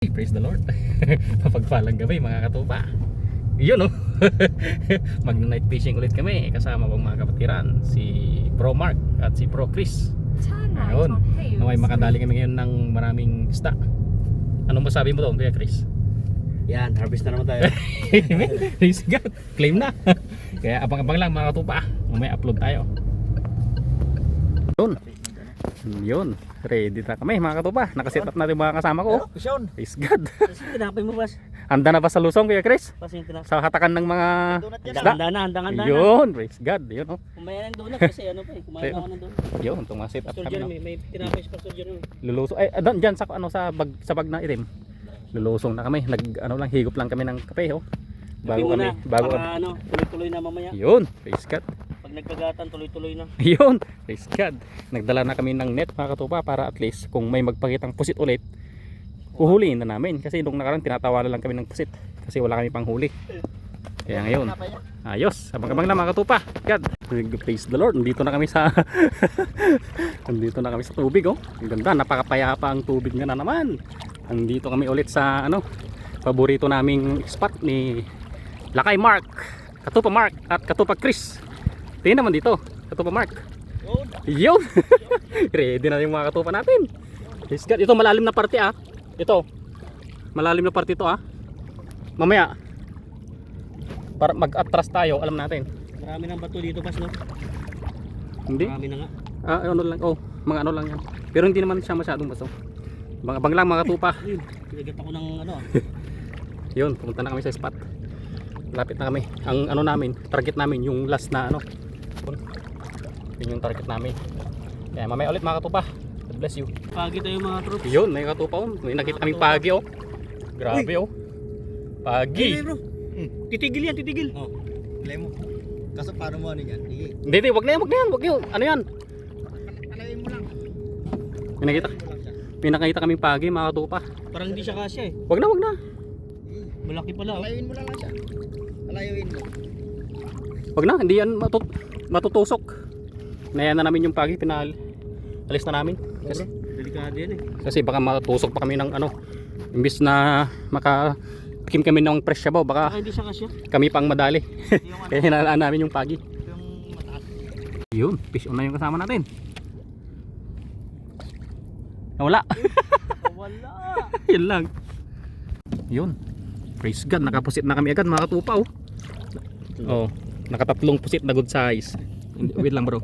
Praise the Lord. Mapagpalang gabi mga katupa. Yun oh. Mag-night fishing ulit kami kasama pang mga kapatiran, si Bro Mark at si Bro Chris. Ayun, naway makadali kami ngayon ng maraming isda. Anong masabi mo doon, Kuya Chris? Yan, harvest na naman tayo. Sige, claim na. Kaya abang-abang lang mga katupa. Mamaya upload tayo. Yun, ready na kami mga katupa. Nakaset up natin mga kasama ko. Sean, Praise God. tinapay mo, Bas. Handa na ba sa lusong, Kuya Chris? Pas yung tinapay. Sa hatakan ng mga isda? Handa na. Yun, praise God. Yun oh. Kumain ng donut kasi ano pa eh. Kumain ako ng donut. Yun, tumasit up Pastor kami. Jeremy, may tinapay si Pastor Jeremy. Lulusong. Ay, doon diyan sa ano sa bag na itim. Lulusong na kami. Ano lang, higop lang kami ng kape oh. Bago kami, bago para ano, tuloy-tuloy na mamaya. Yun, praise God. Pag nagkagatan, tuloy-tuloy na. Yun, praise God. Nagdala na kami ng net mga katupa para at least kung may magpakitang pusit ulit, uhuliin na namin. Kasi nung nakaraan tinatawalan lang kami ng pusit kasi wala kami pang huli. Kaya ngayon, ayos, abang-abang na mga katupa. God, praise the Lord. Nandito na kami sa nandito na kami sa tubig oh. Ang ganda, napakapayapa ang tubig na naman. Nandito kami ulit sa ano, paborito naming spot ni Lakay Mark, Katupa Mark at Katupa Chris. Tingnan naman dito, Katupa Mark. Yun. Ready na yung mga katupa natin. Praise God. Ito malalim na parte ah. Ito. Malalim na parte ito ah. Mamaya para mag-atras tayo, alam natin. Marami ng bato dito, Pas, no? Hindi? Marami na nga. Ano lang, oh, mga ano lang yan. Pero hindi naman siya masyadong baso. Abang lang mga katupa. Ayun, pinagat ako ng ano ah. Yun, pumunta na kami sa spot. Lapit na kami. Ang ano namin, target namin yung last na ano. Yun yung target namin. Kaya mamaya ulit mga katupa. God bless you. Pagi tayo mga troops. Yun, may katupa oh. May nakita kaming pagi oh. Grabe oh. Pagi. Hey, bro. Titigil yan, titigil. Oh, play mo. Kaso paano mo ano yan? Hindi, wag na yan. Ano yan? Palayin mo lang. May nakita kaming pagi mga katupa. Parang hindi siya kasya eh. Wag na. Malaki pala oh. Palayuin mo lang siya. Palayuin mo. Wag na, hindi yan matutusok. Nayan na namin yung pagi, alis na namin. Kasi delikado yan eh. Kasi baka matusok pa kami ng ano. Imbis na makakim kami ng fresh sabaw, baka Hindi siya kasya. kami pang madali. Yung ano, Kaya hinalaan namin yung pagi. yung mataas. Yun, fish on na yung kasama natin. Nawala. Wala. Yun lang. Yun. Praise God, nakapusit na kami agad mga katupa oh. Oh, nakatatlong pusit na good size. Wait lang bro.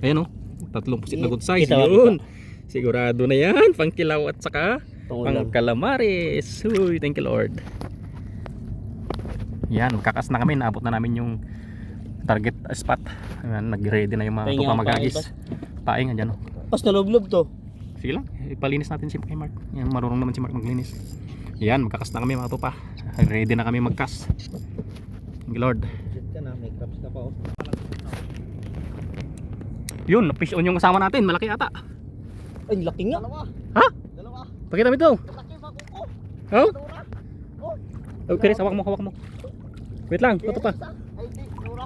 Ayan oh. Tatlong pusit na good size. Kita ba? Yun. Sigurado na yan. Pang kilaw at saka pang Pangulam. calamares. Uy, thank you Lord. Yan, magkakas na kami. Naabot na namin yung target spot. Ayan, nag-ready na yung mga Pahinga tupa ang magagis. pahay, Paing, andyan oh. Pas naloblob to. Sige lang, ipalinis natin si Mark. Yan, marunong naman si Mark maglinis. Yan, magkakas na kami mga tupa. Ready na kami magkas. Thank you Lord. Jet ka na, may crabs na pa oh. Yun, fish on yung kasama natin. Malaki ata. Ay, laki nga. Dalawa. Ha? Dalawa. Pakita mo ito. Laki sa kuko. Oh? Dura. Oh. Oh, Chris, hawak mo. Wait lang, katupa. Ay, di, dura.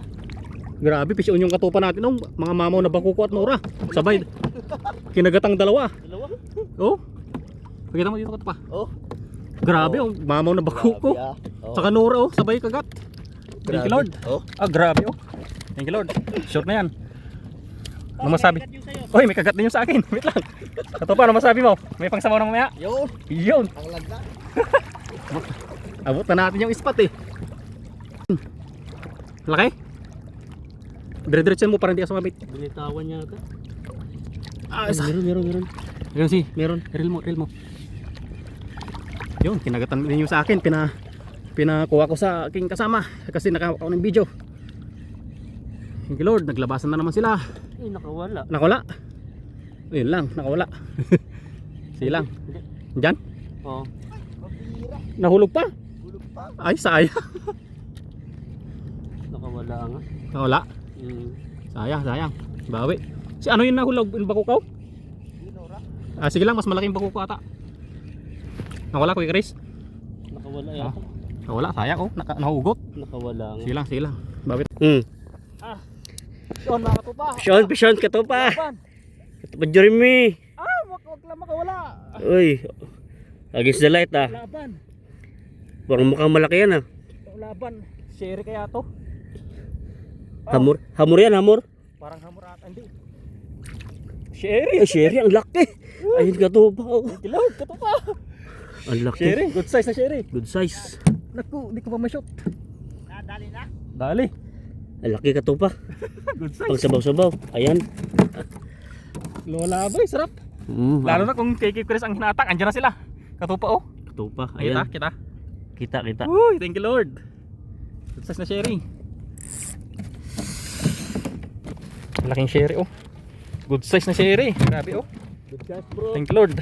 Grabe, fish on yung katupa natin. Oh, mga mamaw na bangkuko at nora. Sabay. Kinagatang dalawa. Dalawa. Oh. Pakita mo dito katupa. Oh. Grabe, oh, mamaw na bangkuko. Grabe, ah. Oh. Saka nora, oh, sabay kagat. Thank you Lord. Oh. Grabe, oh. Thank you Lord. Short na yan. Ano masabi? Kagat yung sayo. Oy, may kagat din yung sa akin. Wait lang. Katupa, ano masabi mo? May pangsabaw na mamaya? Yun. Yun. Ang lagda. Abot na natin yung spot eh. Laki? Dire-diretso mo para hindi ka sumabit. Binitawan niya ata. Meron. Ayun si, Meron. reel mo. Yun, kinagatan din yung sa akin. Pinakuha ko sa aking kasama kasi nakawak ako ng video. Thank you Lord, naglabasan na naman sila. Ay, nakawala. Nakawala. Ayun lang, nakawala. Sige lang. Hindi. Diyan? Oo. Mabira. Nahulog pa? Bulog pa. Ay, sayang. Nakawala nga. Nakawala. Sayang. Bawi. Si ano yung nahulog? Yung bakukaw? Dinora. Sige lang, mas malaking bakukaw ata. Nakawala, Kuya Chris? Nakawala yata. Nakawala, sayang oh. Nahugot. Nakawala nga. Sige lang. Bawi. Sean, mga katupa. Sean, katupa. Laban. Katupa Jeremy. Wag lang makawala. Uy. Against the light ah. Laban. Parang mukhang malaki yan ah. Laban. Sherry kaya to? Hamor. Hamor yan, hamor. Parang hamor ata. Hindi. Sherry. Ay, sherry, ang laki. Ayun ka to ba? Kilawag ka to pa. Ang laki. Sherry. Good size na sherry. Good size. Naku, hindi ko pa ma-shoot. Nadali na. Dali. Ang laki ka to pa. Good size. Pang sabaw-sabaw. Ayan. Lola ba? Sarap. Lalo na kung kay Chris ang hinatak. Andiyan na sila. Katupa oh. Ito pa. Kita, Ayan. kita. Kita, kita. Uy, thank you Lord. Good size na sherry. Laking sherry oh. Good size na sherry. Grabe oh. Good size bro. Thank you Lord.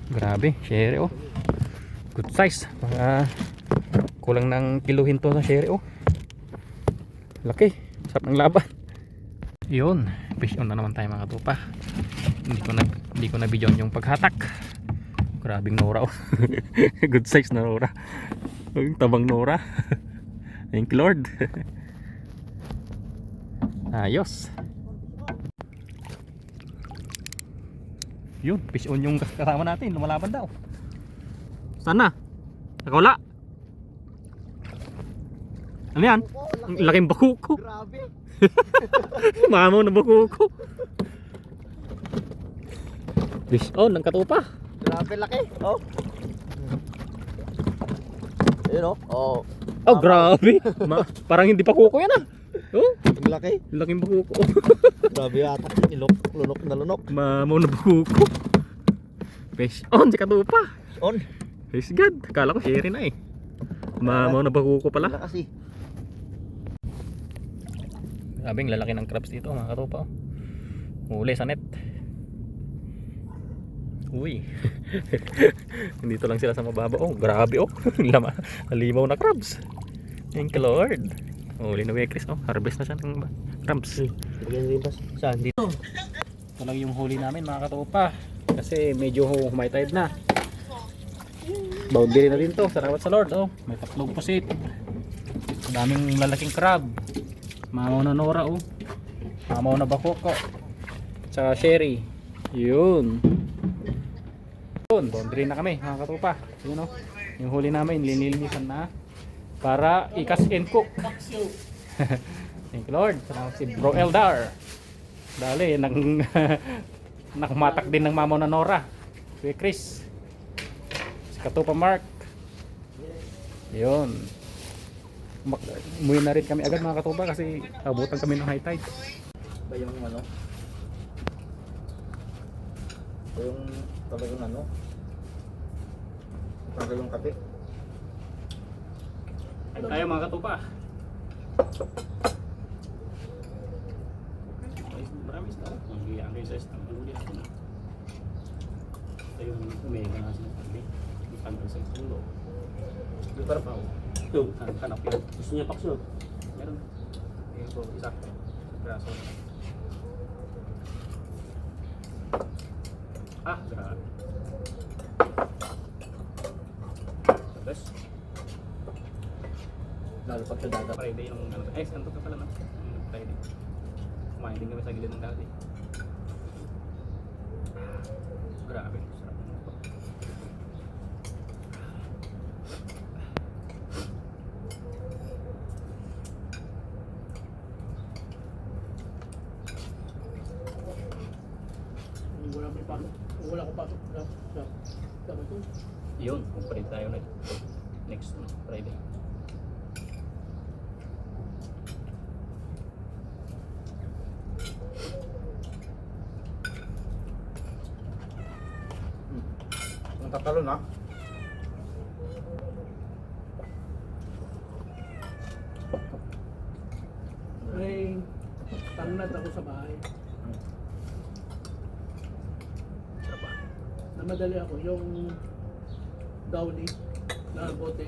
Grabe, sherry oh. Good size. Kulang ng kiluhin to sa sherry oh. Laki. Sarap ng laban. Yun, fish on na naman tayo mga katupa. Hindi ko na bidyon yung paghatak. Grabing Nora oh. Good size na Nora. Ang tabang Nora. Thank you Lord. Ayos. Yun, fish on yung kasama natin. Lumalaban daw. Sana. Nakawala. Ano yan? Ang laking bakuko. Grabe. Mamaw na bakuko. Fish on ng katupa. Grabe laki. Oh. Ayun oh. Oh. Oh, grabe. Parang hindi pa kuko yan ah. Oh, Ang laki. laking bakuko. Grabe yata. Ilok. Lunok na lunok. Mamaw na bakuko. Fish on si katupa. On. Fish God. Akala ko sherry na eh. Mamaw na bakuko pala. Wala kasi. Grabe, ang lalaki ng crabs dito mga katupa. Huli sa net. Uy. Dito lang sila sa mababa. Oh, grabe oh. Halimaw na crabs. Thank you Lord. Huli na Chris oh. Harvest na siya ng crabs. Lagyan rin ba? Saan? Dito. Ito lang yung huli namin mga katupa. Kasi medyo humay tide na. Boundary na din to. Salamat sa Lord oh. May tatlong pusit. Daming lalaking crab. Mamaw na Nora oh. Mamaw na bakoko. Tsaka sherry. Yun. Yun, boundary na kami mga katupa. Yun oh. Yung huli namin linilinisan na para i-cast and cook. Thank you Lord. Salamat si Bro Eldar. Dali nang nakamatak din ng mamaw na Nora. Kuya Chris. Si Katupa Mark. Yun. Umuwi na rin kami agad mga katupa kasi abutan kami ng high tide. Ba yung ano? Ba yung talagang ano? Talagang kape. Ay tayo mga katupa. Marami sa ako. Ang kayo sa isang huli ako na. Ito yung umega na sinasabi. Ipangal sa ulo. Ito para pa. Ito. Hanap yun. Gusto niya pakso. Meron. Ito isa. Braso. Ah, grabe. Tapos lalo pag sa data Friday yung ano, santo ka pala no? Friday. Kumain din kami sa gilid ng dati. Grabe, sarap. Wala ko pasok sa ito. Yun, kumpalit tayo next Friday. Ang tatalo na. May tangnad ako sa bahay. Namadali ako yung downy na bote.